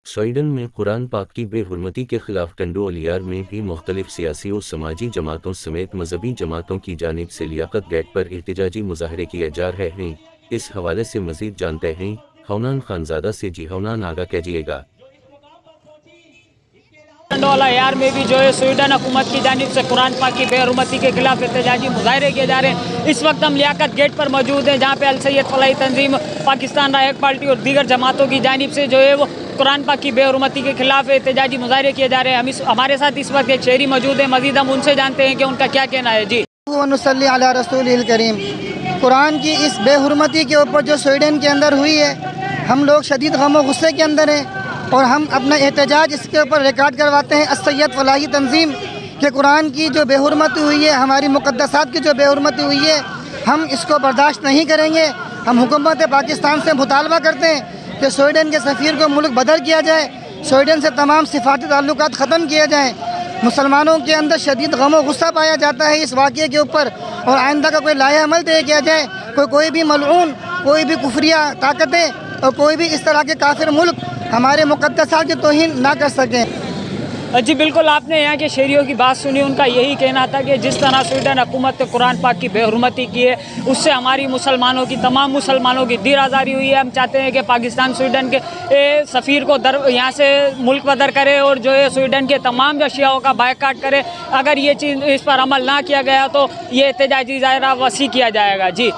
Sweden میں قرآن پاک کی بے حرمتی کے خلاف ٹنڈولیار میں بھی مختلف سیاسی و سماجی جماعتوں سمیت مذہبی جماعتوں کی جانب سے لیاقت گیٹ پر احتجاجی مظاہرے کیے جا رہے ہیں۔ اس حوالے سے مزید جانتے ہیں ہونان خانزادہ سے۔ جی ہونان، آگاہ کیجیے گا۔ ٹنڈولیار میں بھی جو ہے سویڈن حکومت کی جانب سے قرآن پاک کی بے حرمتی کے خلاف احتجاجی مظاہرے کیے جا رہے ہیں۔ اس وقت ہم لیاقت گیٹ پر موجود ہیں، جہاں پہ السید فلاحی تنظیم، پاکستان رائے پارٹی اور دیگر جماعتوں کی جانب سے جو ہے وہ قرآن پاک کی بے حرمتی کے خلاف احتجاجی مظاہرے کیے جا رہے ہیں۔ ہمارے ساتھ اس وقت ایک شہری موجود ہے، مزید ہم ان سے جانتے ہیں کہ ان کا کیا کہنا ہے۔ جی ونصلی علی رسول الکریم۔ قرآن کی اس بے حرمتی کے اوپر جو سویڈن کے اندر ہوئی ہے، ہم لوگ شدید غم و غصے کے اندر ہیں اور ہم اپنا احتجاج اس کے اوپر ریکارڈ کرواتے ہیں السید فلاحی تنظیم کہ قرآن کی جو بے حرمتی ہوئی ہے، ہماری مقدسات کی جو بے حرمتی ہوئی ہے، ہم اس کو برداشت نہیں کریں گے۔ ہم حکومت پاکستان سے مطالبہ کرتے ہیں کہ سویڈن کے سفیر کو ملک بدر کیا جائے، سویڈن سے تمام سفارتی تعلقات ختم کیے جائیں۔ مسلمانوں کے اندر شدید غم و غصہ پایا جاتا ہے اس واقعے کے اوپر، اور آئندہ کا کوئی لائحہ عمل طے کیا جائے، کوئی بھی ملعون، کوئی بھی کفریہ طاقتیں اور کوئی بھی اس طرح کے کافر ملک ہمارے مقدسات کی توہین نہ کر سکیں۔ جی بالکل، آپ نے یہاں کے شہریوں کی بات سنی، ان کا یہی کہنا تھا کہ جس طرح سویڈن حکومت نے قرآن پاک کی بے حرمتی کی ہے، اس سے ہماری مسلمانوں کی، تمام مسلمانوں کی دیر آزاری ہوئی ہے۔ ہم چاہتے ہیں کہ پاکستان سویڈن کے سفیر کو یہاں سے ملک بدر کرے اور جو ہے سویڈن کے تمام اشیاءوں کا بائیکاٹ کرے۔ اگر یہ چیز اس پر عمل نہ کیا گیا تو یہ احتجاجی ظاہرہ وسیع کیا جائے گا۔ جی